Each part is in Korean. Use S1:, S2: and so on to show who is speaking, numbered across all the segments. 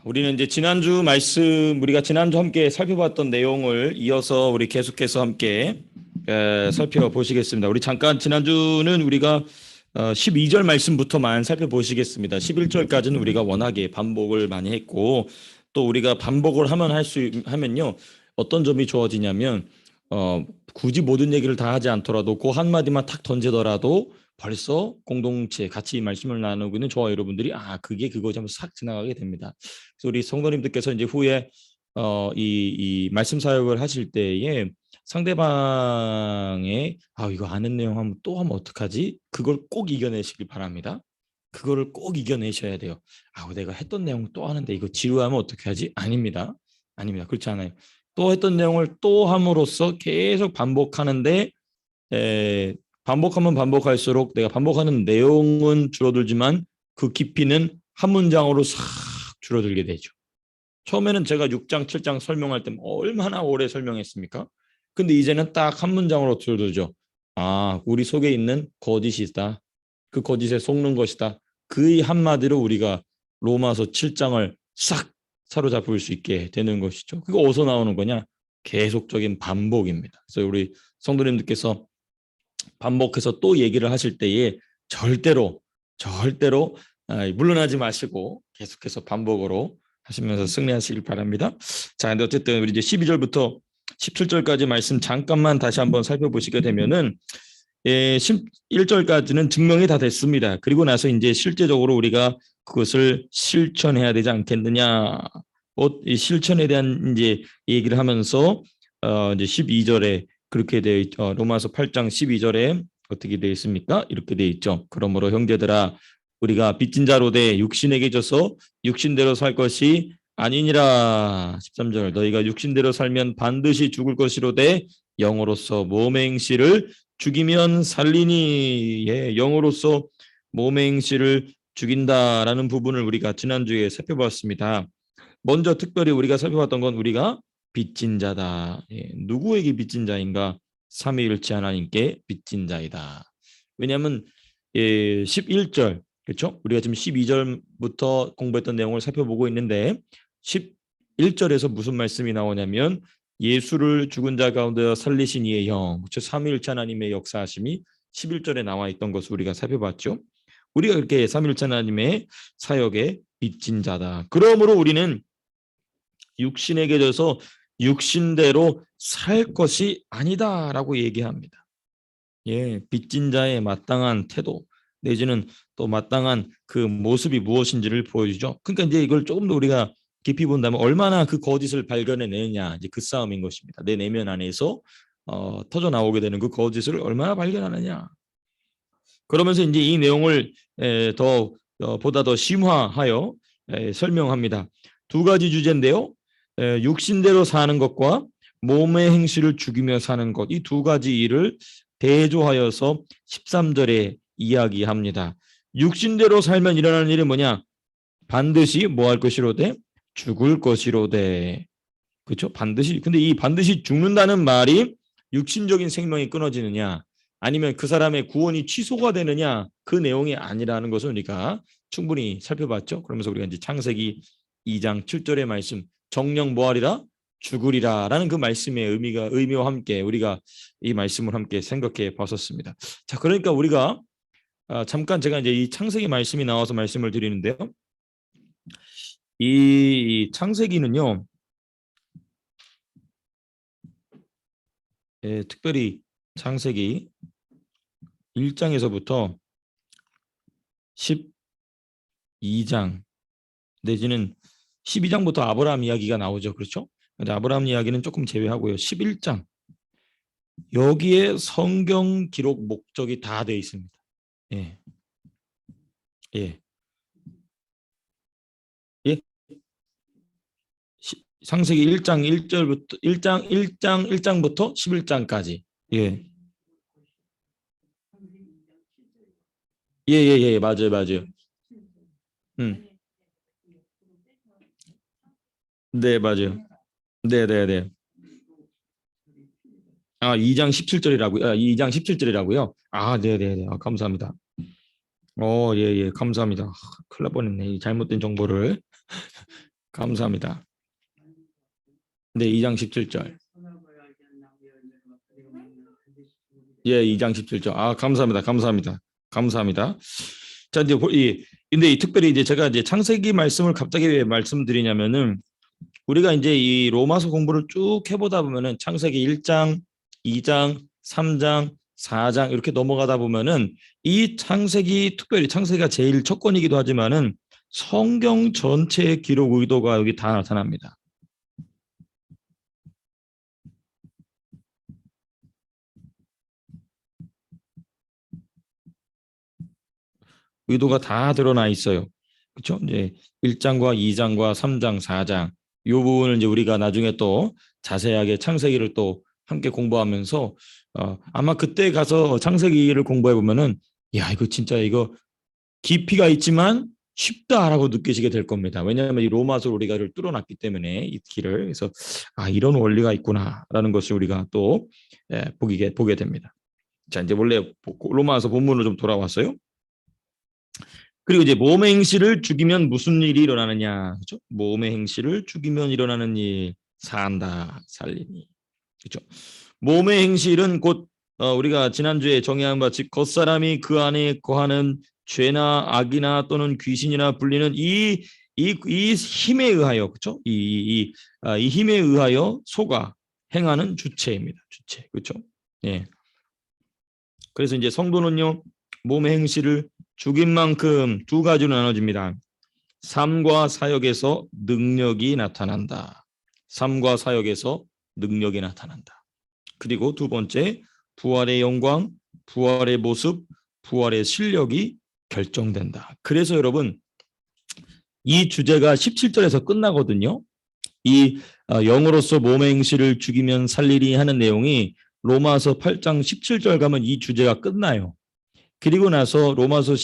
S1: 우리는 이제 지난주 말씀 우리가 지난주 함께 살펴봤던 내용을 이어서 우리 계속해서 함께 살펴보시겠습니다. 우리 잠깐 지난주는 우리가 12절 말씀부터만 살펴보시겠습니다. 11절까지는 우리가 워낙에 반복을 많이 했고 또 우리가 반복을 하면요 어떤 점이 좋아지냐면 굳이 모든 얘기를 다 하지 않더라도 그 한마디만 탁 던지더라도 벌써 공동체 같이 말씀을 나누고 있는 저와 여러분들이 그게 그거지 하면서 싹 지나가게 됩니다. 그래서 우리 성도님들께서 이제 후에 이 말씀 사역을 하실 때에 상대방의 이거 아는 내용 하면 또 하면 어떡하지? 그걸 꼭 이겨내시길 바랍니다. 그거를 꼭 이겨내셔야 돼요. 내가 했던 내용 또 하는데 이거 지루하면 어떻게 하지? 아닙니다. 그렇지 않아요. 또 했던 내용을 또 함으로써 계속 반복하는데 반복하면 반복할수록 내가 반복하는 내용은 줄어들지만 그 깊이는 한 문장으로 싹 줄어들게 되죠. 처음에는 제가 6장, 7장 설명할 때 얼마나 오래 설명했습니까? 근데 이제는 딱 한 문장으로 줄어들죠. 우리 속에 있는 거짓이 있다. 그 거짓에 속는 것이다. 그 한마디로 우리가 로마서 7장을 싹 사로잡을 수 있게 되는 것이죠. 그거 어디서 나오는 거냐? 계속적인 반복입니다. 그래서 우리 성도님들께서 반복해서 또 얘기를 하실 때에 절대로 물러나지 마시고 계속해서 반복으로 하시면서 승리하시길 바랍니다. 자, 근데 어쨌든 우리 이제 12절부터 17절까지 말씀 잠깐만 다시 한번 살펴보시게 되면은 11절까지는 증명이 다 됐습니다. 그리고 나서 이제 실제적으로 우리가 그것을 실천해야 되지 않겠느냐. 이 실천에 대한 이제 얘기를 하면서 이제 12절에 그렇게 되어 있죠. 로마서 8장 12절에 어떻게 되어 있습니까? 이렇게 되어 있죠. 그러므로 형제들아 우리가 빚진 자로 돼 육신에게 져서 육신대로 살 것이 아니니라. 13절 너희가 육신대로 살면 반드시 죽을 것이로되 영으로서 몸의 행실을 죽이면 살리니. 영으로서 몸의 행실을 죽인다라는 부분을 우리가 지난주에 살펴봤습니다. 먼저 특별히 우리가 살펴봤던 건 우리가 빚진 자다. 누구에게 빚진 자인가? 삼위일체 하나님께 빚진 자이다. 왜냐하면 11절 그렇죠? 우리가 지금 12절부터 공부했던 내용을 살펴보고 있는데 11절에서 무슨 말씀이 나오냐면 예수를 죽은 자 가운데 살리신 이의 영, 즉 삼위일체 하나님의 역사하심이 11절에 나와 있던 것을 우리가 살펴봤죠. 우리가 그렇게 삼위일체 하나님의 사역에 빚진 자다. 그러므로 우리는 육신에게 져서 육신대로 살 것이 아니다라고 얘기합니다. 빚진 자의 마땅한 태도 내지는 또 마땅한 그 모습이 무엇인지를 보여주죠. 그러니까 이제 이걸 조금 더 우리가 깊이 본다면 얼마나 그 거짓을 발견해내느냐 이제 그 싸움인 것입니다. 내 내면 안에서 터져 나오게 되는 그 거짓을 얼마나 발견하느냐. 그러면서 이제 이 내용을 보다 더 심화하여 설명합니다. 두 가지 주제인데요. 육신대로 사는 것과 몸의 행실을 죽이며 사는 것, 이 두 가지 일을 대조하여서 13절에 이야기합니다. 육신대로 살면 일어나는 일이 뭐냐? 반드시 뭐 할 것이로되 죽을 것이로되. 그렇죠? 반드시. 근데 이 반드시 죽는다는 말이 육신적인 생명이 끊어지느냐 아니면 그 사람의 구원이 취소가 되느냐 그 내용이 아니라는 것을 우리가 충분히 살펴봤죠. 그러면서 우리가 이제 창세기 2장 7절의 말씀 정령 뭐하리라? 죽으리라 라는 그 말씀의 의미와 함께 우리가 이 말씀을 함께 생각해 봤었습니다. 자, 그러니까 우리가 잠깐 제가 이제 이 창세기 말씀이 나와서 말씀을 드리는데요. 이 창세기는요. 특별히 창세기 1장에서부터 12장 내지는 12장부터 아브라함 이야기가 나오죠. 그렇죠? 근데 아브라함 이야기는 조금 제외하고요. 11장 여기에 성경 기록 목적이 다 되어 있습니다. 창세기 1장 1절부터 1장부터 11장까지. 맞아요. 네, 맞아요. 네. 2장 17절이라고요. 2장 17절이라고요. 네. 감사합니다. 감사합니다. 큰일 날 뻔했네. 이 잘못된 정보를 감사합니다. 네, 2장 17절. 예, 2장 17절. 아, 감사합니다. 감사합니다. 감사합니다. 자, 이제 근데 특별히 이제 제가 이제 창세기 말씀을 갑자기 왜 말씀드리냐면은 우리가 이제 이 로마서 공부를 쭉 해보다 보면은 창세기 1장, 2장, 3장, 4장 이렇게 넘어가다 보면은 이 창세기, 특별히 창세기가 제일 첫 권이기도 하지만은 성경 전체의 기록 의도가 여기 다 나타납니다. 의도가 다 드러나 있어요. 그렇죠? 이제 1장과 2장과 3장, 4장 이 부분을 이제 우리가 나중에 또 자세하게 창세기를 또 함께 공부하면서 아마 그때 가서 창세기를 공부해 보면은 야, 이거 진짜 이거 깊이가 있지만 쉽다라고 느끼시게 될 겁니다. 왜냐하면 이 로마서 우리가 뚫어놨기 때문에 이 길을. 그래서 이런 원리가 있구나라는 것을 우리가 또 보게 됩니다. 자, 이제 원래 로마서 본문으로 좀 돌아왔어요. 그리고 이제 몸의 행실을 죽이면 무슨 일이 일어나느냐, 그렇죠? 몸의 행실을 죽이면 일어나는 일, 산다, 살리니, 그렇죠? 몸의 행실은 곧 우리가 지난주에 정의한 바 즉 겉사람이 그 안에 거하는 죄나 악이나 또는 귀신이나 불리는 이 힘에 의하여, 그렇죠? 이 힘에 의하여 속아 행하는 주체입니다. 주체, 그렇죠? 예. 그래서 이제 성도는요 몸의 행실을 죽인 만큼 두 가지로 나눠집니다. 삶과 사역에서 능력이 나타난다. 삶과 사역에서 능력이 나타난다. 그리고 두 번째, 부활의 영광, 부활의 모습, 부활의 실력이 결정된다. 그래서 여러분 이 주제가 17절에서 끝나거든요. 이 영으로서 몸의 행실을 죽이면 살리리 하는 내용이 로마서 8장 17절 가면 이 주제가 끝나요. 그리고 나서 로마서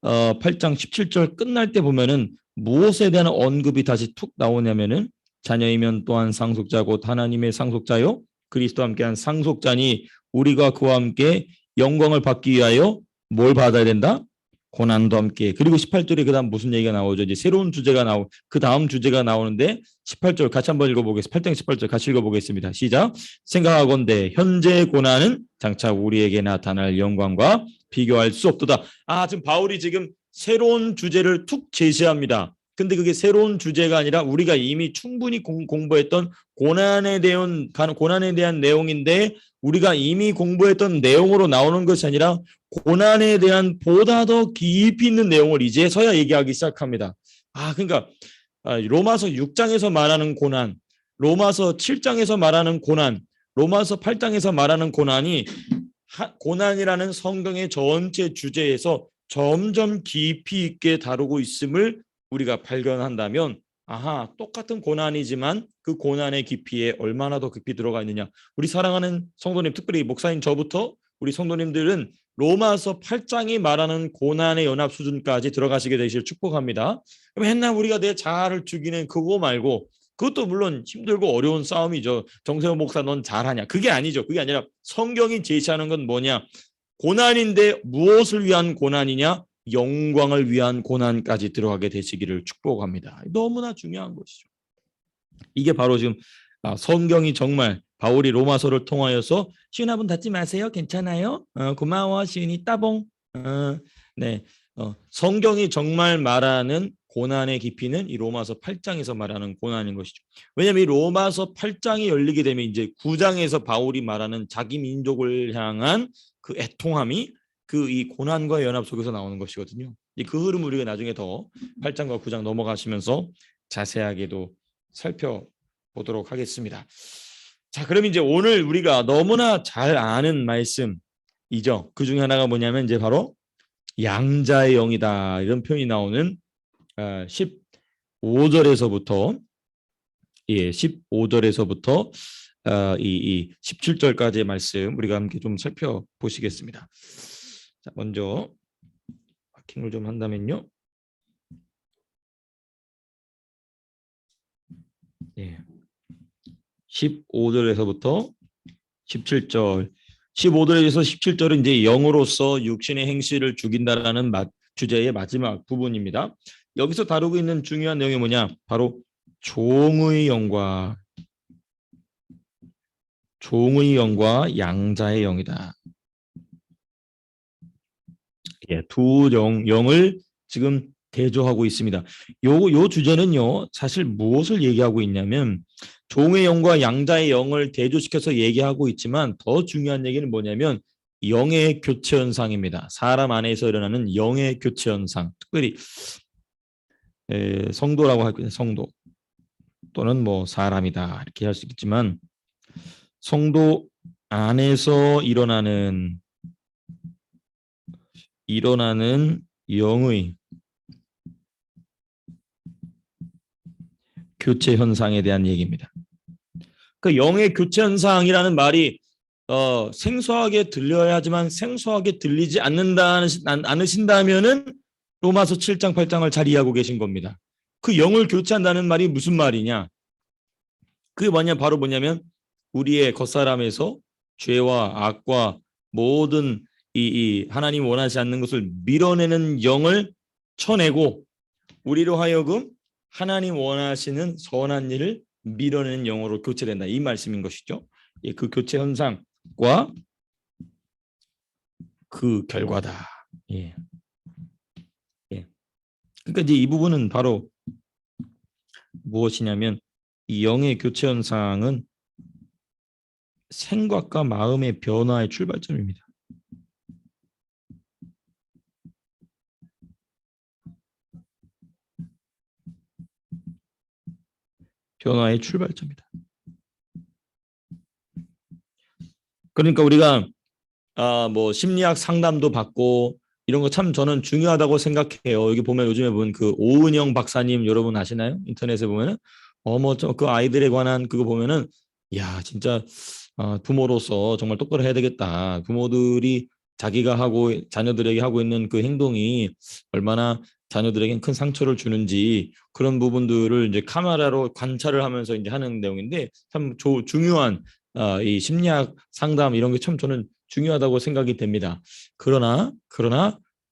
S1: 8장 17절 끝날 때 보면은 무엇에 대한 언급이 다시 툭 나오냐면은 자녀이면 또한 상속자고 하나님의 상속자요 그리스도와 함께한 상속자니 우리가 그와 함께 영광을 받기 위하여 뭘 받아야 된다? 고난도 함께. 그리고 18절에 그다음 무슨 얘기가 나오죠? 이제 새로운 주제가 그 다음 주제가 나오는데 18절 같이 한번 읽어보겠습니다. 8장 18절 같이 읽어보겠습니다. 시작. 생각하건대 현재 고난은 장차 우리에게 나타날 영광과 비교할 수 없도다. 지금 바울이 지금 새로운 주제를 툭 제시합니다. 근데 그게 새로운 주제가 아니라 우리가 이미 충분히 공부했던 고난에 대한 내용인데 우리가 이미 공부했던 내용으로 나오는 것이 아니라 고난에 대한 보다 더 깊이 있는 내용을 이제서야 얘기하기 시작합니다. 그러니까 로마서 6장에서 말하는 고난, 로마서 7장에서 말하는 고난, 로마서 8장에서 말하는 고난이 고난이라는 성경의 전체 주제에서 점점 깊이 있게 다루고 있음을 우리가 발견한다면 똑같은 고난이지만 그 고난의 깊이에 얼마나 더 깊이 들어가 있느냐. 우리 사랑하는 성도님, 특별히 목사님 저부터 우리 성도님들은 로마서 8장이 말하는 고난의 연합 수준까지 들어가시게 되시길 축복합니다. 맨날 우리가 내 자아를 죽이는 그거 말고 그것도 물론 힘들고 어려운 싸움이죠. 정세호 목사 넌 잘하냐. 그게 아니죠. 그게 아니라 성경이 제시하는 건 뭐냐. 고난인데 무엇을 위한 고난이냐. 영광을 위한 고난까지 들어가게 되시기를 축복합니다. 너무나 중요한 것이죠. 이게 바로 지금 성경이 정말 바울이 로마서를 통하여서 시은아분 닫지 마세요. 괜찮아요? 고마워 시은이 따봉. 네, 성경이 정말 말하는 고난의 깊이는 이 로마서 8장에서 말하는 고난인 것이죠. 왜냐하면 이 로마서 8장이 열리게 되면 이제 9장에서 바울이 말하는 자기 민족을 향한 그 애통함이 이 고난과 연합 속에서 나오는 것이거든요. 그 흐름을 우리가 나중에 더 8장과 9장 넘어가시면서 자세하게도 살펴보도록 하겠습니다. 자, 그럼 이제 오늘 우리가 너무나 잘 아는 말씀이죠. 그 중에 하나가 뭐냐면 이제 바로 양자의 영이다 이런 표현이 나오는 15절에서부터 15절에서부터 이 17절까지의 말씀 우리가 함께 좀 살펴보시겠습니다. 자, 먼저 마킹을 좀 한다면요. 15절에서부터 17절, 15절에서 17절은 이제 영으로서 육신의 행실을 죽인다라는 주제의 마지막 부분입니다. 여기서 다루고 있는 중요한 내용이 뭐냐? 바로 종의 영과 양자의 영이다. 예, 두 영을 지금 대조하고 있습니다. 요 주제는요, 사실 무엇을 얘기하고 있냐면 종의 영과 양자의 영을 대조시켜서 얘기하고 있지만 더 중요한 얘기는 뭐냐면 영의 교체 현상입니다. 사람 안에서 일어나는 영의 교체 현상, 특별히 성도라고 할 성도 또는 뭐 사람이다 이렇게 할 수 있겠지만 성도 안에서 일어나는 영의 교체 현상에 대한 얘기입니다. 그 영의 교체 현상이라는 말이 생소하게 들려야 하지만 생소하게 들리지 않으신다면은 로마서 7장 8장을 잘 이해하고 계신 겁니다. 그 영을 교체한다는 말이 무슨 말이냐? 그게 바로 뭐냐면 우리의 겉사람에서 죄와 악과 모든 이 하나님 원하지 않는 것을 밀어내는 영을 쳐내고 우리로 하여금 하나님 원하시는 선한 일을 밀어내는 영으로 교체된다. 이 말씀인 것이죠. 예, 그 교체 현상과 그 결과다. 예. 예. 그러니까 이제 이 부분은 바로 무엇이냐면 이 영의 교체 현상은 생각과 마음의 변화의 출발점입니다. 변화의 출발점이다. 그러니까 우리가 뭐 심리학 상담도 받고 이런 거 참 저는 중요하다고 생각해요. 여기 보면 요즘에 본 그 오은영 박사님 여러분 아시나요? 인터넷에 보면은 뭐 그 아이들에 관한 그거 보면은 야 진짜 부모로서 정말 똑바로 해야 되겠다. 부모들이 자기가 하고 자녀들에게 하고 있는 그 행동이 얼마나 자녀들에게 큰 상처를 주는지 그런 부분들을 이제 카메라로 관찰을 하면서 이제 하는 내용인데 참 중요한 이 심리학 상담 이런 게 참 저는 중요하다고 생각이 됩니다. 그러나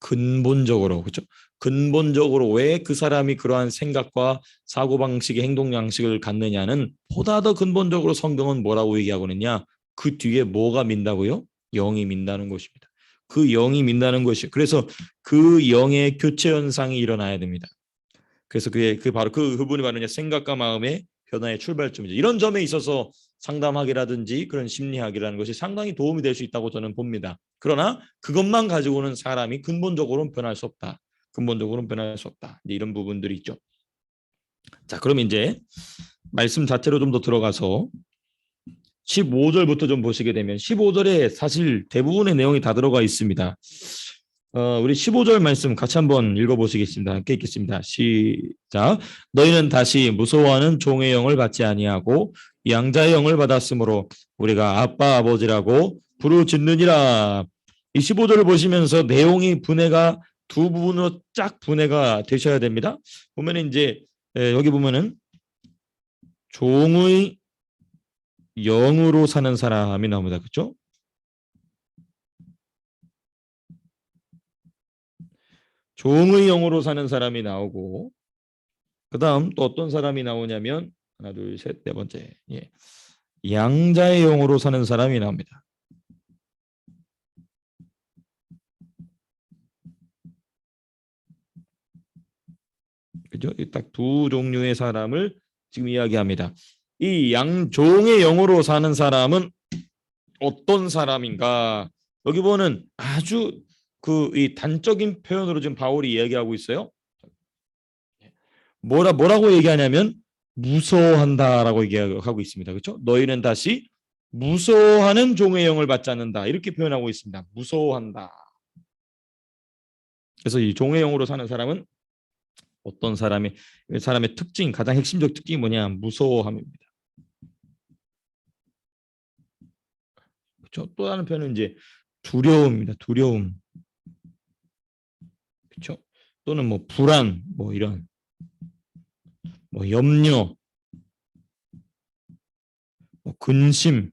S1: 근본적으로 그렇죠? 근본적으로 왜 그 사람이 그러한 생각과 사고방식의 행동 양식을 갖느냐는 보다 더 근본적으로 성경은 뭐라고 얘기하고 있느냐? 그 뒤에 뭐가 민다고요? 영이 민다는 것입니다. 그 영이 민다는 것이 그래서 그 영의 교체 현상이 일어나야 됩니다. 그래서 그 바로 그분이 바로 생각과 마음의 변화의 출발점이죠. 이런 점에 있어서 상담학이라든지 그런 심리학이라는 것이 상당히 도움이 될 수 있다고 저는 봅니다. 그러나 그것만 가지고는 사람이 근본적으로는 변할 수 없다. 근본적으로는 변할 수 없다. 이런 부분들이 있죠. 자, 그럼 이제 말씀 자체로 좀 더 들어가서 15절부터 좀 보시게 되면 15절에 사실 대부분의 내용이 다 들어가 있습니다. 우리 15절 말씀 같이 한번 읽어보시겠습니다. 함께 읽겠습니다. 시작. 너희는 다시 무서워하는 종의 영을 받지 아니하고 양자의 영을 받았으므로 우리가 아빠 아버지라고 부르짖느니라. 이 15절을 보시면서 내용이 분해가 두 부분으로 쫙 분해가 되셔야 됩니다. 보면 이제 여기 보면은 종의 영으로 사는 사람이 나옵니다. 그렇죠? 종의 영으로 사는 사람이 나오고 그 다음 또 어떤 사람이 나오냐면 하나 둘 셋 네 번째 양자의 영으로 사는 사람이 나옵니다. 그죠? 딱 두 종류의 사람을 지금 이야기합니다. 이 양종의 영으로 사는 사람은 어떤 사람인가? 여기 보는 아주 이 단적인 표현으로 지금 바울이 이야기하고 있어요. 뭐라고 얘기하냐면 무서워한다라고 얘기하고 있습니다. 그렇죠? 너희는 다시 무서워하는 종의 영을 받지 않는다. 이렇게 표현하고 있습니다. 무서워한다. 그래서 이 종의 영으로 사는 사람은 어떤 사람의 특징, 가장 핵심적 특징이 뭐냐? 무서워함입니다. 그렇죠? 또 다른 표현은 이제 두려움입니다. 두려움. 그렇죠? 또는 뭐 불안, 뭐 이런 뭐 염려, 뭐 근심,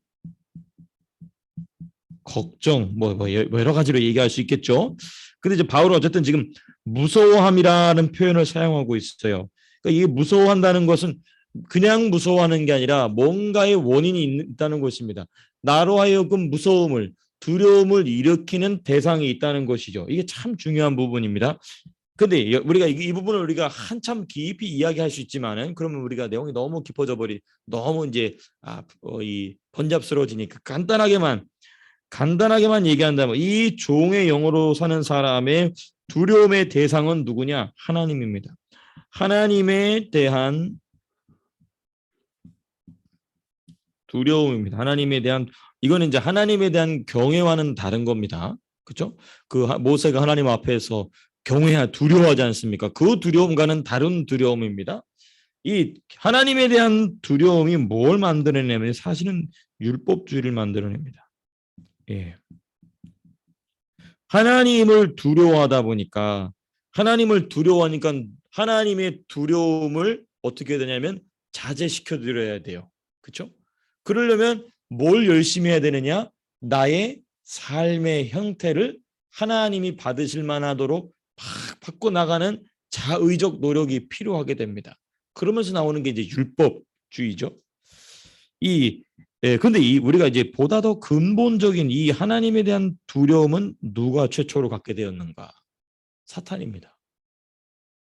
S1: 걱정, 뭐 여러 가지로 얘기할 수 있겠죠. 근데 이제 바울은 어쨌든 지금 무서워함이라는 표현을 사용하고 있어요. 그러니까 이게 무서워한다는 것은 그냥 무서워하는 게 아니라 뭔가의 원인이 있다는 것입니다. 나로 하여금 무서움을 두려움을 일으키는 대상이 있다는 것이죠. 이게 참 중요한 부분입니다. 근데 우리가 이 부분을 우리가 한참 깊이 이야기할 수 있지만은 그러면 우리가 내용이 너무 깊어져 버리 너무 이제 이 번잡스러워지니까 간단하게만 얘기한다면 이 종의 영으로 사는 사람의 두려움의 대상은 누구냐? 하나님입니다. 하나님에 대한 두려움입니다. 하나님에 대한 이거는 이제 하나님에 대한 경외와는 다른 겁니다. 그렇죠? 그 모세가 하나님 앞에서 두려워하지 않습니까? 그 두려움과는 다른 두려움입니다. 이 하나님에 대한 두려움이 뭘 만들어내냐면 사실은 율법주의를 만들어냅니다. 예. 하나님을 두려워하다 보니까 하나님을 두려워하니까 하나님의 두려움을 어떻게 해야 되냐면 자제시켜 드려야 돼요. 그렇죠? 그러려면 뭘 열심히 해야 되느냐? 나의 삶의 형태를 하나님이 받으실 만하도록 팍 바꿔 나가는 자의적 노력이 필요하게 됩니다. 그러면서 나오는 게 이제 율법주의죠. 근데 우리가 이제 보다 더 근본적인 이 하나님에 대한 두려움은 누가 최초로 갖게 되었는가? 사탄입니다.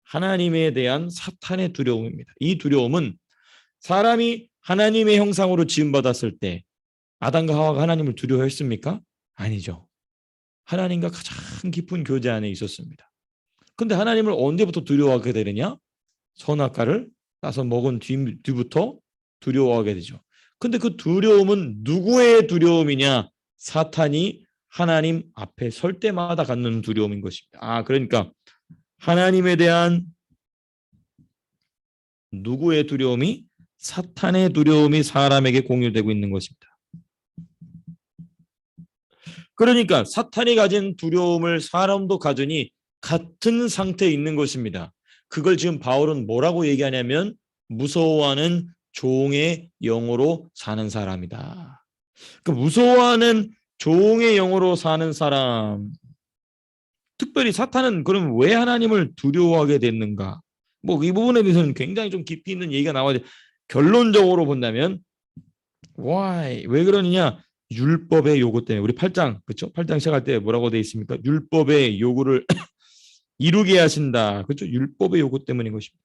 S1: 하나님에 대한 사탄의 두려움입니다. 이 두려움은 사람이 하나님의 형상으로 지음받았을 때 아담과 하와가 하나님을 두려워했습니까? 아니죠. 하나님과 가장 깊은 교제 안에 있었습니다. 근데 하나님을 언제부터 두려워하게 되느냐? 선악과를 따서 먹은 뒤부터 두려워하게 되죠. 근데 그 두려움은 누구의 두려움이냐? 사탄이 하나님 앞에 설 때마다 갖는 두려움인 것입니다. 그러니까 하나님에 대한 누구의 두려움이? 사탄의 두려움이 사람에게 공유되고 있는 것입니다. 그러니까 사탄이 가진 두려움을 사람도 가지니 같은 상태에 있는 것입니다. 그걸 지금 바울은 뭐라고 얘기하냐면 무서워하는 종의 영으로 사는 사람이다. 그 무서워하는 종의 영으로 사는 사람, 특별히 사탄은 그럼 왜 하나님을 두려워하게 됐는가? 뭐 이 부분에 대해서는 굉장히 좀 깊이 있는 얘기가 나와야 돼. 결론적으로 본다면 why 왜 그러느냐? 율법의 요구 때문에. 우리 8장 그렇죠? 8장 시작할 때 뭐라고 돼 있습니까? 율법의 요구를 이루게 하신다. 그렇죠? 율법의 요구 때문인 것입니다.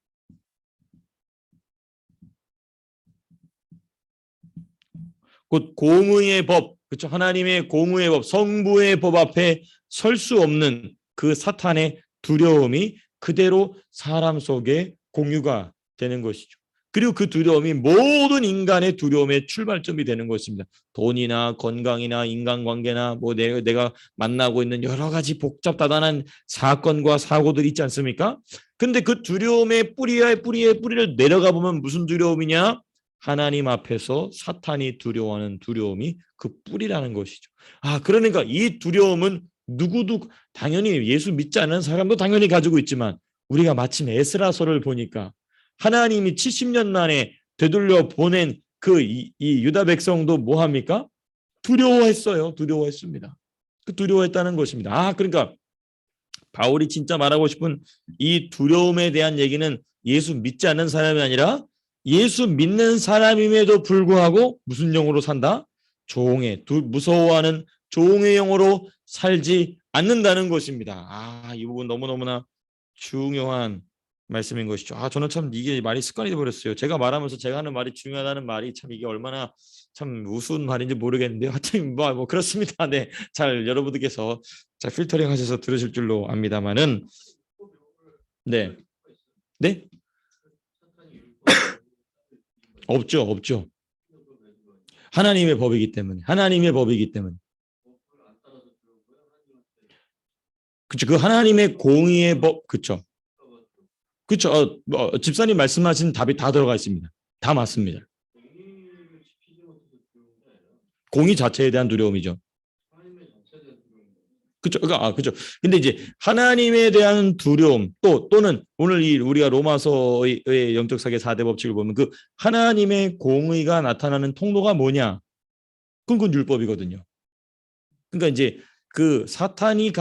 S1: 곧 공의의 법, 그렇죠? 하나님의 공의의 법, 성부의 법 앞에 설 수 없는 그 사탄의 두려움이 그대로 사람 속에 공유가 되는 것이죠. 그리고 그 두려움이 모든 인간의 두려움의 출발점이 되는 것입니다. 돈이나 건강이나 인간관계나 뭐 내가 만나고 있는 여러 가지 복잡다단한 사건과 사고들이 있지 않습니까? 근데 그 두려움의 뿌리를 내려가 보면 무슨 두려움이냐? 하나님 앞에서 사탄이 두려워하는 두려움이 그 뿌리라는 것이죠. 그러니까 이 두려움은 누구도 당연히 예수 믿지 않는 사람도 당연히 가지고 있지만 우리가 마침 에스라서를 보니까 하나님이 70년 만에 되돌려 보낸 이 유다 백성도 뭐 합니까? 두려워했어요. 두려워했습니다. 그 두려워했다는 것입니다. 그러니까 바울이 진짜 말하고 싶은 이 두려움에 대한 얘기는 예수 믿지 않는 사람이 아니라 예수 믿는 사람임에도 불구하고 무슨 영으로 산다? 무서워하는 종의 영으로 살지 않는다는 것입니다. 이 부분 너무너무나 중요한 말씀인 것이죠. 저는 참 이게 말이 습관이 되어버렸어요. 제가 말하면서 제가 하는 말이 중요하다는 말이 참 이게 얼마나 참 우스운 말인지 모르겠는데요. 하여튼 뭐 그렇습니다. 네, 잘 여러분들께서 잘 필터링 하셔서 들으실 줄로 압니다만은 네, 네, 없죠. 하나님의 법이기 때문에. 그렇죠. 그 하나님의 공의의 법, 그렇죠. 그렇죠. 집사님 말씀하신 답이 다 들어가 있습니다. 다 맞습니다. 공의 자체에 대한 두려움이죠. 그렇죠. 그렇죠. 근데 이제 하나님에 대한 두려움 또는 오늘 우리가 로마서의 영적 사계 4대 법칙을 보면 그 하나님의 공의가 나타나는 통로가 뭐냐? 그건 율법이거든요. 그러니까 이제 그 사탄이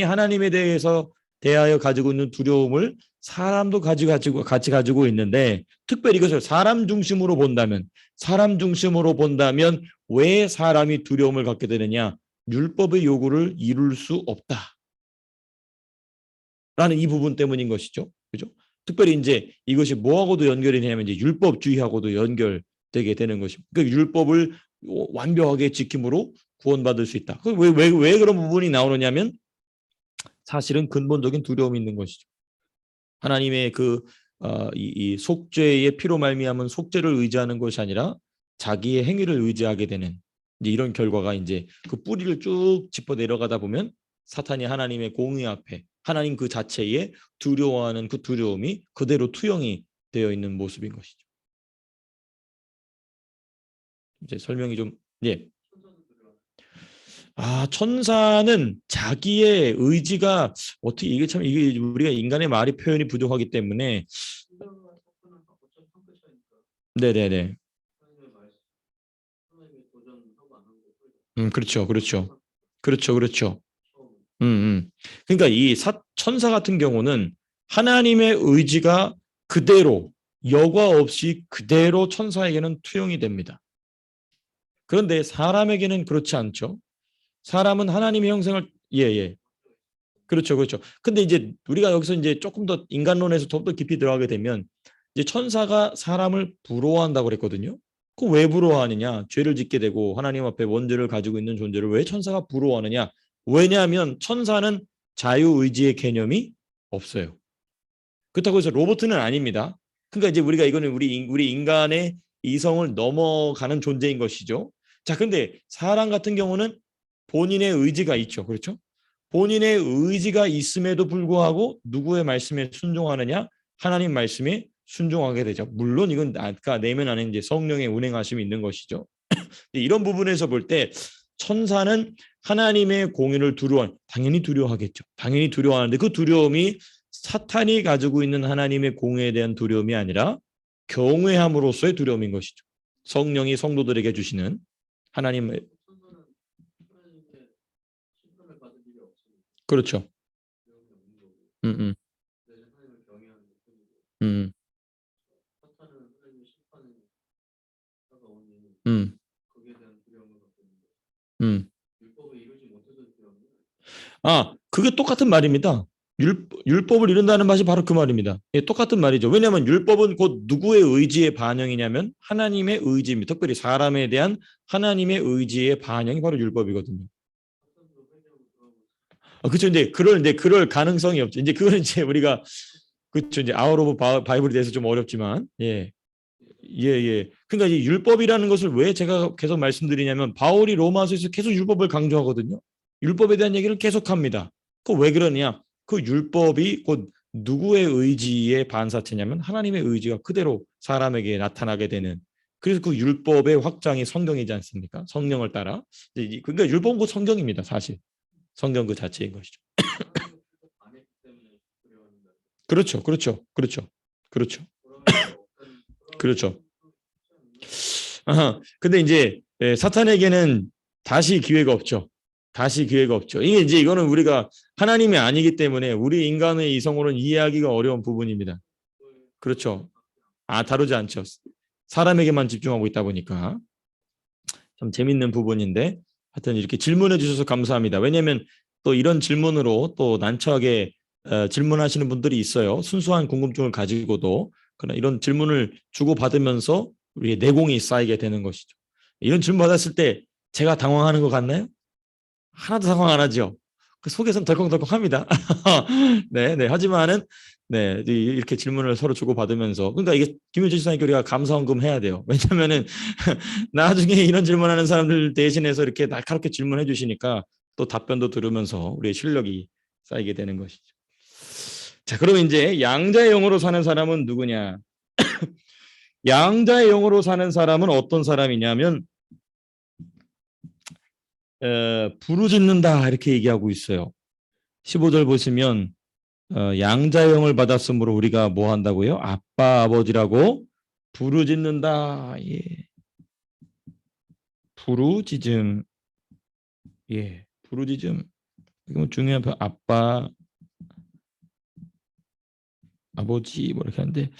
S1: 하나님에 대해서 대하여 가지고 있는 두려움을 사람도 같이 가지고 있는데, 특별히 이것을 사람 중심으로 본다면 왜 사람이 두려움을 갖게 되느냐? 율법의 요구를 이룰 수 없다라는 이 부분 때문인 것이죠. 그죠? 특별히 이제 이것이 뭐하고도 연결이 되냐면 이제 율법주의하고도 연결되게 되는 것입니다. 그 율법을 완벽하게 지킴으로 구원받을 수 있다. 왜 그런 부분이 나오느냐면 사실은 근본적인 두려움이 있는 것이죠. 하나님의 이 속죄의 피로 말미암은 속죄를 의지하는 것이 아니라 자기의 행위를 의지하게 되는 이제 이런 결과가 이제 그 뿌리를 쭉 짚어 내려가다 보면 사탄이 하나님의 공의 앞에 하나님 그 자체에 두려워하는 그 두려움이 그대로 투영이 되어 있는 모습인 것이죠. 이제 설명이 좀 예. 천사는 자기의 의지가 어떻게 이게 우리가 인간의 말이 표현이 부족하기 때문에 네네네. 그렇죠, 그렇죠, 그렇죠, 그렇죠. 그러니까 이 천사 같은 경우는 하나님의 의지가 그대로 여과 없이 그대로 천사에게는 투영이 됩니다. 그런데 사람에게는 그렇지 않죠. 사람은 하나님의 형상을 예. 그렇죠, 그렇죠. 근데 이제 우리가 여기서 이제 조금 더 인간론에서 더 깊이 들어가게 되면 이제 천사가 사람을 부러워한다고 그랬거든요. 그 왜 부러워하느냐? 죄를 짓게 되고 하나님 앞에 원죄를 가지고 있는 존재를 왜 천사가 부러워하느냐? 왜냐하면 천사는 자유의지의 개념이 없어요. 그렇다고 해서 로봇은 아닙니다. 그러니까 이제 우리가 이거는 우리 인간의 이성을 넘어가는 존재인 것이죠. 자, 근데 사람 같은 경우는 본인의 의지가 있죠. 그렇죠? 본인의 의지가 있음에도 불구하고 누구의 말씀에 순종하느냐? 하나님 말씀에 순종하게 되죠. 물론 이건 아까 내면 안에 이제 성령의 운행하심이 있는 것이죠. 이런 부분에서 볼 때 천사는 하나님의 공의를 당연히 두려워하겠죠. 당연히 두려워하는데 그 두려움이 사탄이 가지고 있는 하나님의 공의에 대한 두려움이 아니라 경외함으로써의 두려움인 것이죠. 성령이 성도들에게 주시는 하나님의 그렇죠. 음, 음, 음, 음, 음. 그게 똑같은 말입니다. 율법을 이룬다는 말이 바로 그 말입니다. 예, 똑같은 말이죠. 왜냐하면 율법은 곧 누구의 의지의 반영이냐면 하나님의 의지입니다. 특별히 사람에 대한 하나님의 의지의 반영이 바로 율법이거든요. 그렇죠. 이제 그럴 가능성이 없죠. 이제 그거는 이제 우리가 그렇죠. 이제 아웃 오브 바이블에 대해서 좀 어렵지만 예. 예. 그러니까 이 율법이라는 것을 왜 제가 계속 말씀드리냐면 바울이 로마서에서 계속 율법을 강조하거든요. 율법에 대한 얘기를 계속합니다. 그 왜 그러냐? 그 율법이 곧 누구의 의지의 반사체냐면 하나님의 의지가 그대로 사람에게 나타나게 되는 그래서 그 율법의 확장이 성경이지 않습니까? 성령을 따라. 그러니까 율법은 곧 성경입니다. 사실. 성경 그 자체인 것이죠. 그렇죠. 그렇죠. 그렇죠. 그렇죠. 그렇죠. 근데 이제 사탄에게는 다시 기회가 없죠. 다시 기회가 없죠. 이게 이제 이거는 우리가 하나님이 아니기 때문에 우리 인간의 이성으로는 이해하기가 어려운 부분입니다. 그렇죠. 다루지 않죠. 사람에게만 집중하고 있다 보니까 참 재밌는 부분인데 하여튼 이렇게 질문해 주셔서 감사합니다. 왜냐하면 또 이런 질문으로 또 난처하게 질문하시는 분들이 있어요. 순수한 궁금증을 가지고도 그러나 이런 질문을 주고받으면서 우리의 내공이 쌓이게 되는 것이죠. 이런 질문 받았을 때 제가 당황하는 것 같나요? 하나도 상황 안 하죠. 그 속에서는 덜컹덜컹합니다. 네, 네. 하지만은 네 이렇게 질문을 서로 주고받으면서 그러니까 이게 김효진 시사님께 우리가 감사원금 해야 돼요. 왜냐하면은 나중에 이런 질문하는 사람들 대신해서 이렇게 날카롭게 질문해 주시니까 또 답변도 들으면서 우리의 실력이 쌓이게 되는 것이죠. 자, 그러면 이제 양자의 영으로 사는 사람은 누구냐? 양자의 영으로 사는 사람은 어떤 사람이냐면 부르짖는다 이렇게 얘기하고 있어요. 15절 보시면 양자형을 받았으므로 우리가 뭐 한다고요? 아빠 아버지라고 부르짖는다. 예. 부르짖음. 예. 부르짖음. 이거 중요한 아빠 아버지 뭐 이렇게 하는데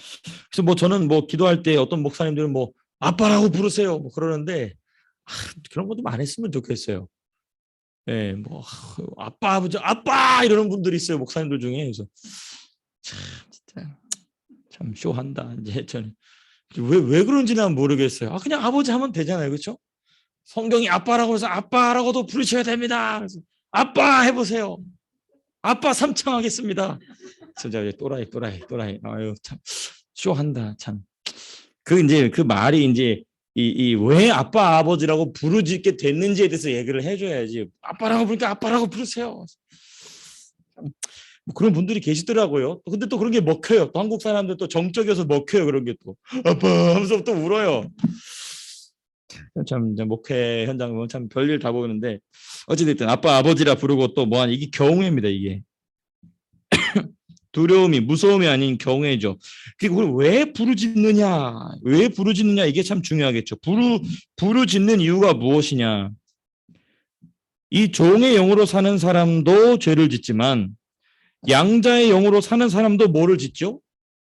S1: 그래서 뭐 저는 뭐 기도할 때 어떤 목사님들은 뭐 아빠라고 부르세요 뭐 그러는데 그런 거 좀 안 했으면 좋겠어요. 예, 뭐 아빠 아버지 아빠 이러는 분들이 있어요 목사님들 중에. 그래서 참 진짜 참 쇼한다 이제 저는 왜 그런지 난 모르겠어요. 그냥 아버지 하면 되잖아요, 그렇죠? 성경이 아빠라고 해서 아빠라고도 부르셔야 됩니다. 그래서 아빠 해보세요. 아빠 삼창하겠습니다. 진짜 또라이. 아유 참 쇼한다 참. 그 이제 그 말이 이제 이 왜 아빠 아버지라고 부르짖게 됐는지에 대해서 얘기를 해줘야지. 아빠라고 부르니까 아빠라고 부르세요. 뭐 그런 분들이 계시더라고요. 근데 또 그런 게 먹혀요. 또 한국 사람들 또 정적이어서 먹혀요. 그런 게 또 아빠 하면서 또 울어요. 참 목회 현장 보면 참 별일 다 보이는데 어찌됐든 아빠 아버지라 부르고 또 뭐하니 이게 경우입니다. 이게 두려움이 무서움이 아닌 경외죠. 그걸 왜 부르짖느냐? 왜 부르짖느냐? 이게 참 중요하겠죠. 부르짖는 이유가 무엇이냐? 이 종의 영으로 사는 사람도 죄를 짓지만 양자의 영으로 사는 사람도 뭐를 짓죠?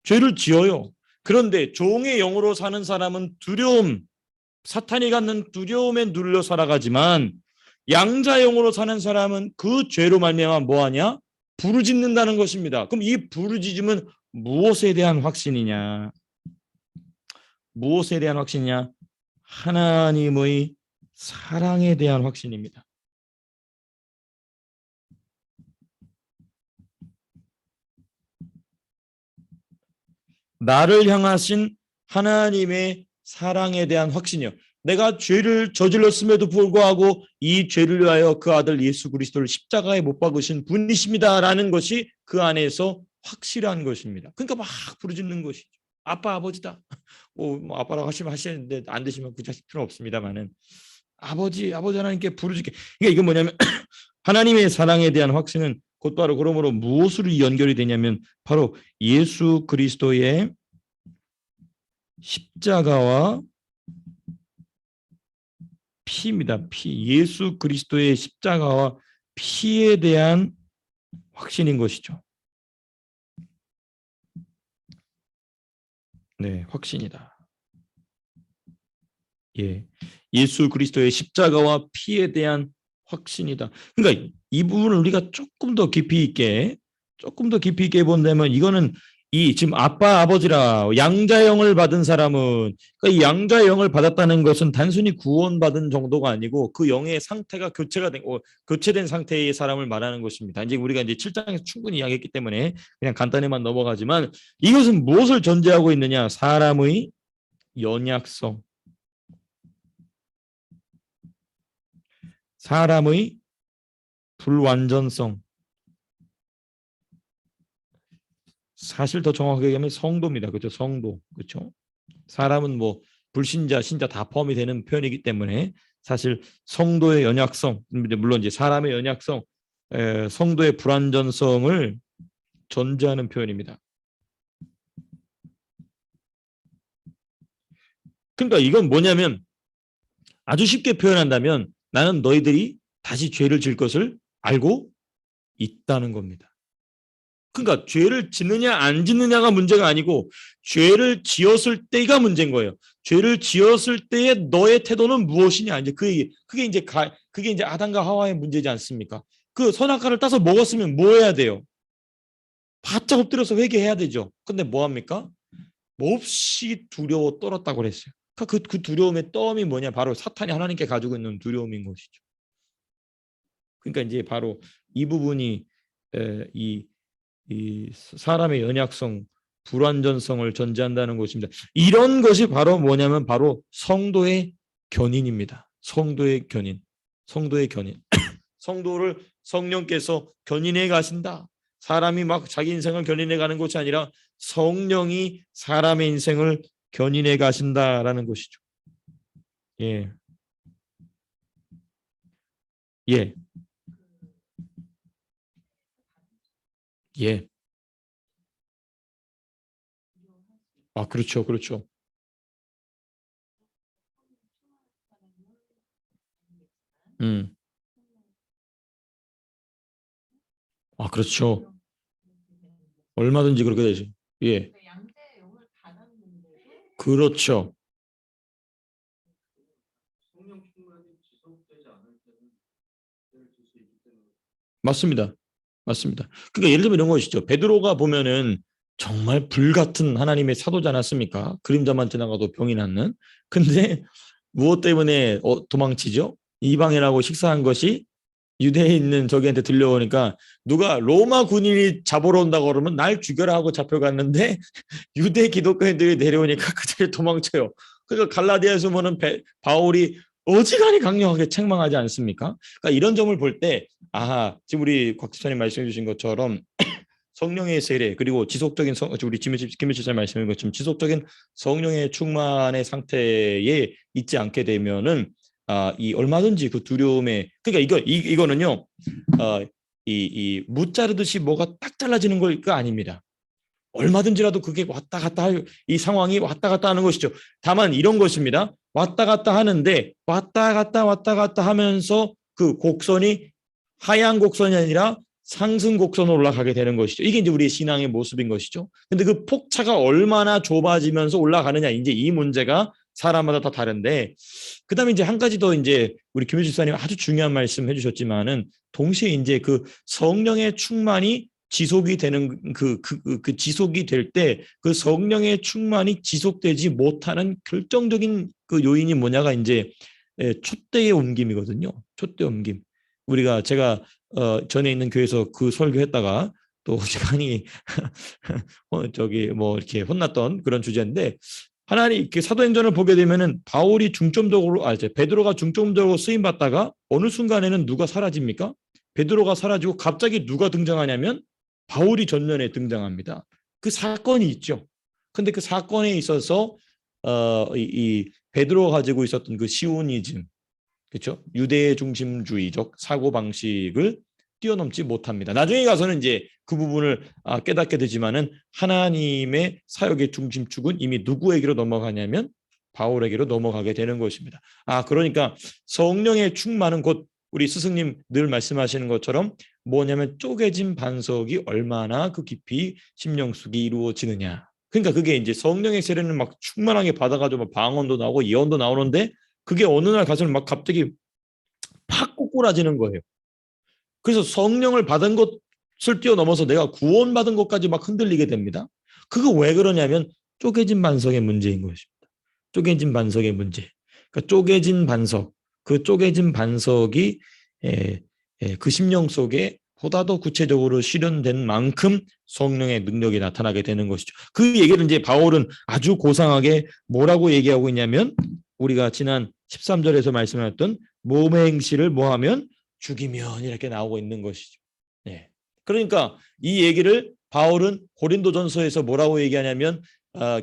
S1: 죄를 지어요. 그런데 종의 영으로 사는 사람은 두려움, 사탄이 갖는 두려움에 눌려 살아가지만 양자의 영으로 사는 사람은 그 죄로 말미암아 뭐하냐? 부르짖는다는 것입니다. 그럼 이 부르짖음은 무엇에 대한 확신이냐? 무엇에 대한 확신이냐? 하나님의 사랑에 대한 확신입니다. 나를 향하신 하나님의 사랑에 대한 확신이요. 내가 죄를 저질렀음에도 불구하고 이 죄를 위하여 그 아들 예수 그리스도를 십자가에 못 박으신 분이십니다라는 것이 그 안에서 확실한 것입니다. 그러니까 막 부르짖는 것이죠. 아빠 아버지다. 뭐 아빠라고 하시는데 안 되시면 굳이 하실 필요는 없습니다만은 아버지 하나님께 부르짖게. 그러니까 이건 뭐냐면 하나님의 사랑에 대한 확신은 곧바로 그러므로 무엇으로 연결이 되냐면 바로 예수 그리스도의 십자가와 피입니다. 피. 예수 그리스도의 십자가와 피에 대한 확신인 것이죠. 네, 확신이다. 예. 예수 그리스도의 십자가와 피에 대한 확신이다. 그러니까 이 부분을 우리가 조금 더 깊이 있게 본다면 이거는 이 지금 아빠 아버지라 양자영을 받은 사람은 그러니까 이 양자영을 받았다는 것은 단순히 구원받은 정도가 아니고 그 영의 상태가 교체된 상태의 사람을 말하는 것입니다. 이제 우리가 이제 7장에서 충분히 이야기했기 때문에 그냥 간단히만 넘어가지만 이것은 무엇을 전제하고 있느냐? 사람의 연약성, 사람의 불완전성, 사실 더 정확하게 얘기하면 성도입니다. 그렇죠? 성도. 그렇죠? 사람은 뭐 불신자, 신자 다 포함이 되는 표현이기 때문에 사실 성도의 연약성, 물론 이제 사람의 연약성, 성도의 불완전성을 전제하는 표현입니다. 그러니까 이건 뭐냐면 아주 쉽게 표현한다면 나는 너희들이 다시 죄를 질 것을 알고 있다는 겁니다. 그러니까 죄를 짓느냐 안 짓느냐가 문제가 아니고 죄를 지었을 때가 문제인 거예요. 죄를 지었을 때의 너의 태도는 무엇이냐? 이제 그게 이제 아담과 하와의 문제지 않습니까? 그 선악과를 따서 먹었으면 뭐 해야 돼요? 바짝 엎드려서 회개해야 되죠. 근데 뭐 합니까? 몹시 두려워 떨었다고 그랬어요. 그러니까 그 두려움의 덤이 뭐냐? 바로 사탄이 하나님께 가지고 있는 두려움인 것이죠. 그러니까 이제 바로 이 부분이 이 사람의 연약성, 불완전성을 전제한다는 것입니다. 이런 것이 바로 뭐냐면 바로 성도의 견인입니다. 성도의 견인. 성도의 견인. 성도를 성령께서 견인해 가신다. 사람이 막 자기 인생을 견인해 가는 것이 아니라 성령이 사람의 인생을 견인해 가신다라는 것이죠. 예. 예. 예. 그렇죠. 그렇죠. 음. 그렇죠. 얼마든지 그렇게 되죠. 예. 그렇죠. 맞습니다. 맞습니다. 그러니까 예를 들면 이런 것이죠. 베드로가 보면은 정말 불같은 하나님의 사도지 않았습니까? 그림자만 지나가도 병이 낫는. 근데 무엇 때문에 도망치죠? 이방인하고 식사한 것이 유대에 있는 저기한테 들려오니까 누가 로마 군인이 잡으러 온다고 그러면 날 죽여라 하고 잡혀갔는데 유대 기독교인들이 내려오니까 그들이 도망쳐요. 그러니까 갈라디아에서 보면 바울이 어지간히 강력하게 책망하지 않습니까? 그러니까 이런 점을 볼 때 아하 지금 우리 곽 집사님 말씀해 주신 것처럼 성령의 세례 그리고 지속적인 우리 김일철 집사님 말씀해 주신 것처럼 지속적인 성령의 충만의 상태에 있지 않게 되면은 이 얼마든지 그 두려움에 그러니까 이거는요 이 무자르듯이 뭐가 딱 잘라지는 거 아닙니다. 얼마든지라도 그게 왔다 갔다 이 상황이 왔다 갔다 하는 것이죠. 다만 이런 것입니다. 왔다 갔다 하는데 왔다 갔다 하면서 그 곡선이 하향 곡선이 아니라 상승 곡선으로 올라가게 되는 것이죠. 이게 이제 우리의 신앙의 모습인 것이죠. 근데 그 폭차가 얼마나 좁아지면서 올라가느냐 이제 이 문제가 사람마다 다 다른데 그다음에 이제 한 가지 더 이제 우리 김효주 집사님 아주 중요한 말씀 해주셨지만은 동시에 이제 그 성령의 충만이 지속이 되는 그 지속이 될 때 그 성령의 충만이 지속되지 못하는 결정적인 그 요인이 뭐냐가 이제 촛대의 옮김이거든요. 촛대 옮김. 우리가 제가 전에 있는 교회에서 그 설교했다가 또 시간이 저기 뭐 이렇게 혼났던 그런 주제인데 하나님 그 사도행전을 보게 되면은 바울이 중점적으로 이제 베드로가 중점적으로 쓰임 받다가 어느 순간에는 누가 사라집니까? 베드로가 사라지고 갑자기 누가 등장하냐면 바울이 전면에 등장합니다. 그 사건이 있죠. 근데 그 사건에 있어서 이 베드로가 가지고 있었던 그 시오니즘, 그렇죠? 유대 중심주의적 사고 방식을 뛰어넘지 못합니다. 나중에 가서는 이제 그 부분을 깨닫게 되지만은 하나님의 사역의 중심축은 이미 누구에게로 넘어가냐면 바울에게로 넘어가게 되는 것입니다. 그러니까 성령의 충만은 곧 우리 스승님 늘 말씀하시는 것처럼 뭐냐면 쪼개진 반석이 얼마나 그 깊이 심령숙이 이루어지느냐. 그러니까 그게 이제 성령의 세례는 막 충만하게 받아가지고 막 방언도 나오고 예언도 나오는데 그게 어느 날 가서는 막 갑자기 팍 꼬꾸라지는 거예요. 그래서 성령을 받은 것을 뛰어넘어서 내가 구원받은 것까지 막 흔들리게 됩니다. 그거 왜 그러냐면 쪼개진 반석의 문제인 것입니다. 쪼개진 반석의 문제. 그러니까 쪼개진 반석, 그 쪼개진 반석이 그 심령 속에 보다 더 구체적으로 실현된 만큼 성령의 능력이 나타나게 되는 것이죠. 그 얘기를 이제 바울은 아주 고상하게 뭐라고 얘기하고 있냐면 우리가 지난 13절에서 말씀하셨던 몸의 행실을 뭐하면 죽이면 이렇게 나오고 있는 것이죠. 네. 그러니까 이 얘기를 바울은 고린도전서에서 뭐라고 얘기하냐면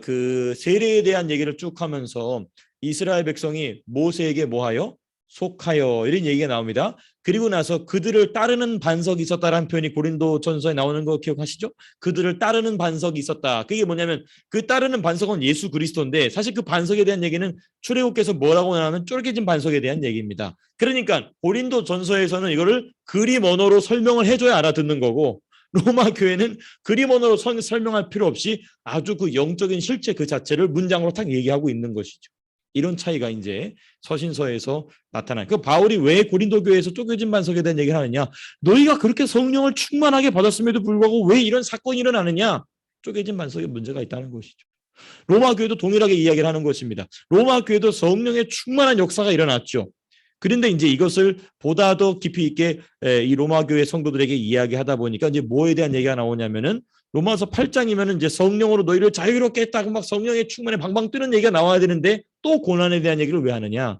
S1: 그 세례에 대한 얘기를 쭉 하면서 이스라엘 백성이 모세에게 뭐하여 속하여 이런 얘기가 나옵니다. 그리고 나서 그들을 따르는 반석이 있었다라는 표현이 고린도전서에 나오는 거 기억하시죠? 그들을 따르는 반석이 있었다. 그게 뭐냐면 그 따르는 반석은 예수 그리스도인데 사실 그 반석에 대한 얘기는 출애굽께서 뭐라고 나오면 쫄개진 반석에 대한 얘기입니다. 그러니까 고린도전서에서는 이거를 그림 언어로 설명을 해줘야 알아듣는 거고 로마 교회는 그림 언어로 설명할 필요 없이 아주 그 영적인 실체 그 자체를 문장으로 딱 얘기하고 있는 것이죠. 이런 차이가 이제 서신서에서 나타나요. 그 바울이 왜 고린도 교회에서 쪼개진 반석에 대한 얘기를 하느냐? 너희가 그렇게 성령을 충만하게 받았음에도 불구하고 왜 이런 사건이 일어나느냐? 쪼개진 반석에 문제가 있다는 것이죠. 로마 교회도 동일하게 이야기를 하는 것입니다. 로마 교회도 성령의 충만한 역사가 일어났죠. 그런데 이제 이것을 보다 더 깊이 있게 이 로마 교회 성도들에게 이야기하다 보니까 이제 뭐에 대한 얘기가 나오냐면은 로마서 8장이면은 이제 성령으로 너희를 자유롭게 했다고 막 성령의 충만에 방방 뜨는 얘기가 나와야 되는데 또 고난에 대한 얘기를 왜 하느냐?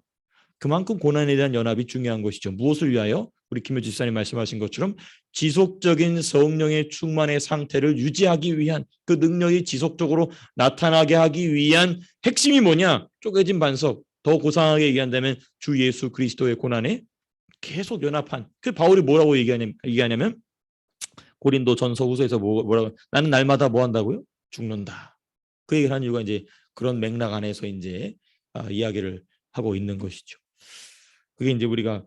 S1: 그만큼 고난에 대한 연합이 중요한 것이죠. 무엇을 위하여? 우리 김효지 집사님 말씀하신 것처럼 지속적인 성령의 충만의 상태를 유지하기 위한 그 능력이 지속적으로 나타나게 하기 위한 핵심이 뭐냐? 쪼개진 반석. 더 고상하게 얘기한다면 주 예수 그리스도의 고난에 계속 연합한 그 바울이 뭐라고 얘기하냐면 고린도 전서 후서에서 뭐라고 나는 날마다 뭐 한다고요? 죽는다. 그 얘기를 한 이유가 이제 그런 맥락 안에서 이제 이야기를 하고 있는 것이죠. 그게 이제 우리가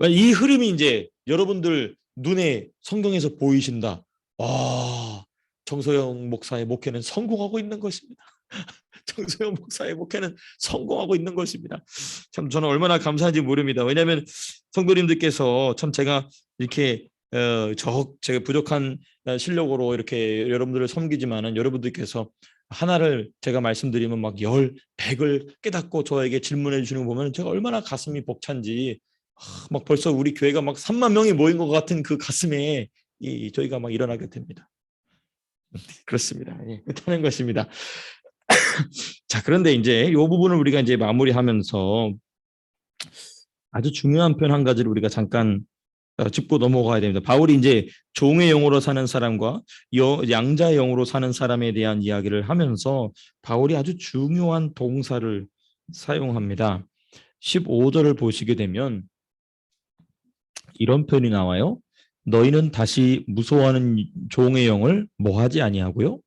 S1: 이 흐름이 이제 여러분들 눈에 성경에서 보이신다. 와, 정소영 목사의 목회는 성공하고 있는 것입니다. 정소영 목사의 목회는 성공하고 있는 것입니다. 참 저는 얼마나 감사한지 모릅니다. 왜냐하면 성도님들께서 참 제가 이렇게 제가 부족한 실력으로 이렇게 여러분들을 섬기지만은 여러분들께서 하나를 제가 말씀드리면 막 10, 100을 깨닫고 저에게 질문해 주시는 거 보면 제가 얼마나 가슴이 벅찬지 막 벌써 우리 교회가 막 3만 명이 모인 것 같은 그 가슴에 저희가 막 일어나게 됩니다. 그렇습니다. 예, 그렇다는 것입니다. 자, 그런데 이제 이 부분을 우리가 이제 마무리하면서 아주 중요한 편 한 가지를 우리가 잠깐 짚고 넘어가야 됩니다. 바울이 이제 종의 영으로 사는 사람과 양자의 영으로 사는 사람에 대한 이야기를 하면서 바울이 아주 중요한 동사를 사용합니다. 15절을 보시게 되면 이런 표현이 나와요. 너희는 다시 무서워하는 종의 영을 뭐하지 아니하고요?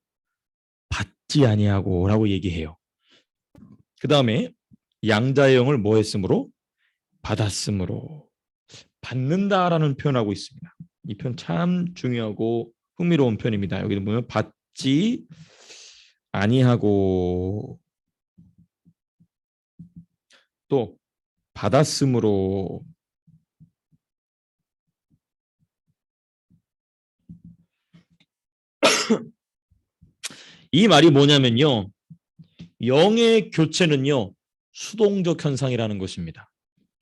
S1: 받지 아니하고라고 얘기해요. 그 다음에 양자의 영을 뭐 했으므로? 받았으므로. 받는다라는 표현하고 있습니다. 이 표현 참 중요하고 흥미로운 표현입니다. 여기 보면 받지 아니하고 또 받았으므로. 이 말이 뭐냐면요. 영의 교체는요. 수동적 현상이라는 것입니다.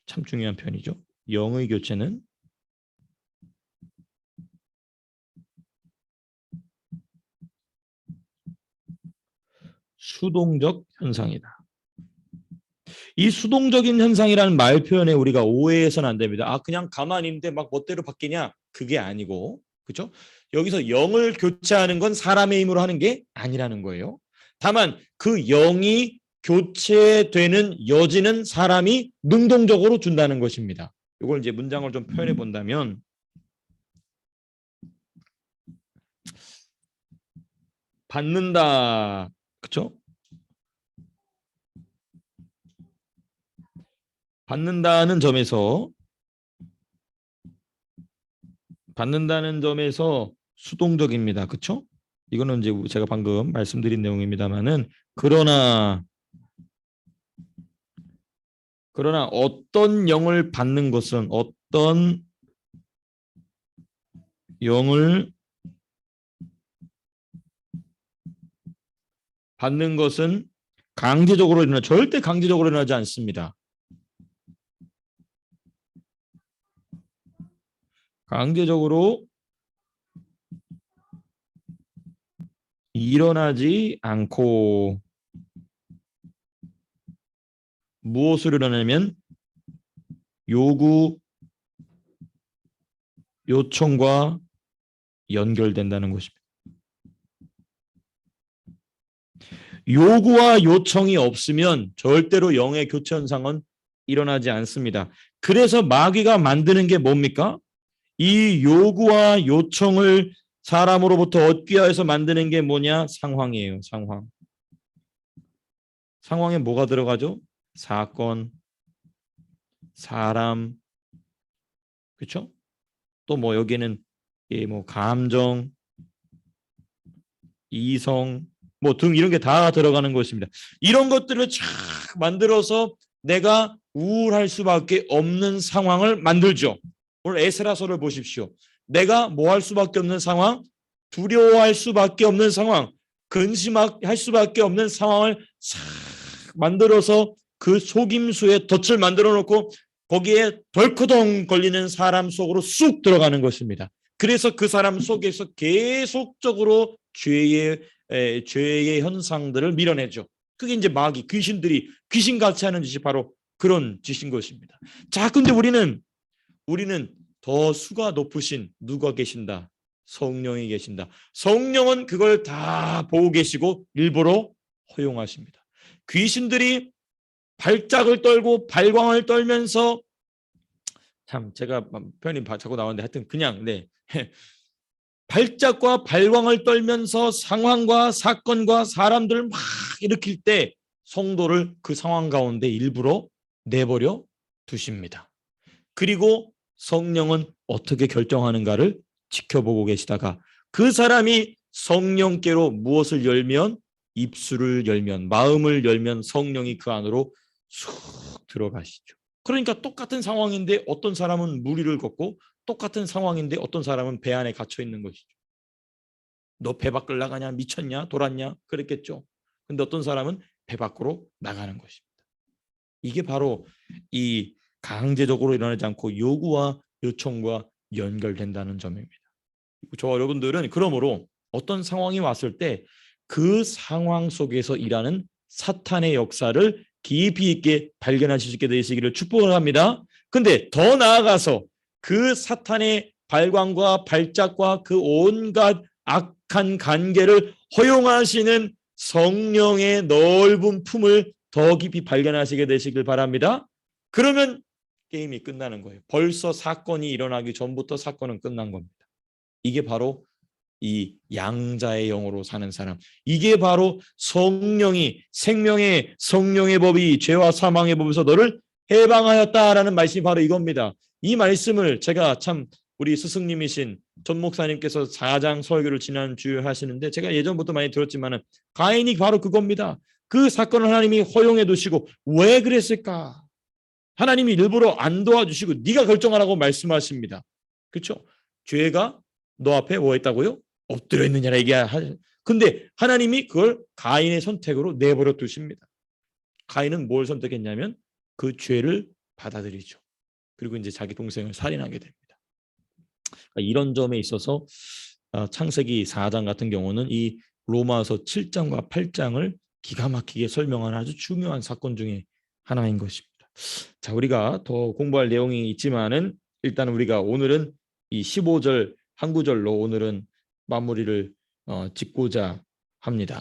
S1: 참 중요한 표현이죠. 영의 교체는 수동적 현상이다. 이 수동적인 현상이라는 말 표현에 우리가 오해해서는 안 됩니다. 그냥 가만히 있는데 막 멋대로 바뀌냐? 그게 아니고, 그렇죠? 여기서 영을 교체하는 건 사람의 힘으로 하는 게 아니라는 거예요. 다만 그 영이 교체되는 여지는 사람이 능동적으로 준다는 것입니다. 이걸 이제 문장을 좀 표현해 본다면 받는다, 그렇죠? 받는다는 점에서 수동적입니다. 그렇죠? 이거는 이제 제가 방금 말씀드린 내용입니다만은 그러나 어떤 영을 받는 것은 어떤 영을 받는 것은 절대 강제적으로 일어나지 않습니다. 강제적으로 일어나지 않고 무엇을 일어나냐면 요청과 연결된다는 것입니다. 요구와 요청이 없으면 절대로 영의 교체 현상은 일어나지 않습니다. 그래서 마귀가 만드는 게 뭡니까? 이 요구와 요청을 사람으로부터 얻기 위해서 만드는 게 뭐냐? 상황이에요. 상황에 뭐가 들어가죠? 사건, 사람, 그렇죠? 또 뭐 여기는 뭐 감정, 이성, 뭐 등 이런 게 다 들어가는 것입니다. 이런 것들을 쫙 만들어서 내가 우울할 수밖에 없는 상황을 만들죠. 오늘 에스라서를 보십시오. 내가 뭐 할 수밖에 없는 상황, 두려워할 수밖에 없는 상황, 근심할 수밖에 없는 상황을 싹 만들어서 그 속임수에 덫을 만들어 놓고 거기에 덜커덩 걸리는 사람 속으로 쑥 들어가는 것입니다. 그래서 그 사람 속에서 계속적으로 죄의 현상들을 밀어내죠. 그게 이제 마귀, 귀신들이 귀신같이 하는 짓이 바로 그런 짓인 것입니다. 자, 근데 우리는 더 수가 높으신 누가 계신다? 성령이 계신다. 성령은 그걸 다 보고 계시고 일부러 허용하십니다. 귀신들이 발작을 떨고 발광을 떨면서 참 제가 표현이 자꾸 나오는데 하여튼 그냥 발작과 발광을 떨면서 상황과 사건과 사람들을 막 일으킬 때 성도를 그 상황 가운데 일부러 내버려 두십니다. 그리고 성령은 어떻게 결정하는가를 지켜보고 계시다가 그 사람이 성령께로 무엇을 열면 입술을 열면 마음을 열면 성령이 그 안으로 쑥 들어가시죠. 그러니까 똑같은 상황인데 어떤 사람은 무리를 걷고 똑같은 상황인데 어떤 사람은 배 안에 갇혀 있는 것이죠. 너 배 밖을 나가냐 미쳤냐 돌았냐 그랬겠죠. 근데 어떤 사람은 배 밖으로 나가는 것입니다. 이게 바로 이 강제적으로 일어나지 않고 요구와 요청과 연결된다는 점입니다. 저와 여러분들은 그러므로 어떤 상황이 왔을 때 그 상황 속에서 일하는 사탄의 역사를 깊이 있게 발견하실 수 있게 되시기를 축복을 합니다. 근데 더 나아가서 그 사탄의 발광과 발작과 그 온갖 악한 관계를 허용하시는 성령의 넓은 품을 더 깊이 발견하시게 되시길 바랍니다. 그러면 게임이 끝나는 거예요. 벌써 사건이 일어나기 전부터 사건은 끝난 겁니다. 이게 바로 이 양자의 영으로 사는 사람, 이게 바로 성령이 생명의 성령의 법이 죄와 사망의 법에서 너를 해방하였다라는 말씀이 바로 이겁니다. 이 말씀을 제가 참 우리 스승님이신 전 목사님께서 4장 설교를 지난주에 하시는데 제가 예전부터 많이 들었지만은 가인이 바로 그겁니다. 그 사건을 하나님이 허용해 두시고 왜 그랬을까? 하나님이 일부러 안 도와주시고 네가 결정하라고 말씀하십니다. 그렇죠? 죄가 너 앞에 뭐 했다고요? 엎드려 있느냐라 얘기하죠. 근데 하나님이 그걸 가인의 선택으로 내버려 두십니다. 가인은 뭘 선택했냐면 그 죄를 받아들이죠. 그리고 이제 자기 동생을 살인하게 됩니다. 이런 점에 있어서 창세기 4장 같은 경우는 이 로마서 7장과 8장을 기가 막히게 설명하는 아주 중요한 사건 중에 하나인 것입니다. 자, 우리가 더 공부할 내용이 있지만은 일단 우리가 오늘은 이 15절 한 구절로 오늘은 마무리를 짓고자 합니다.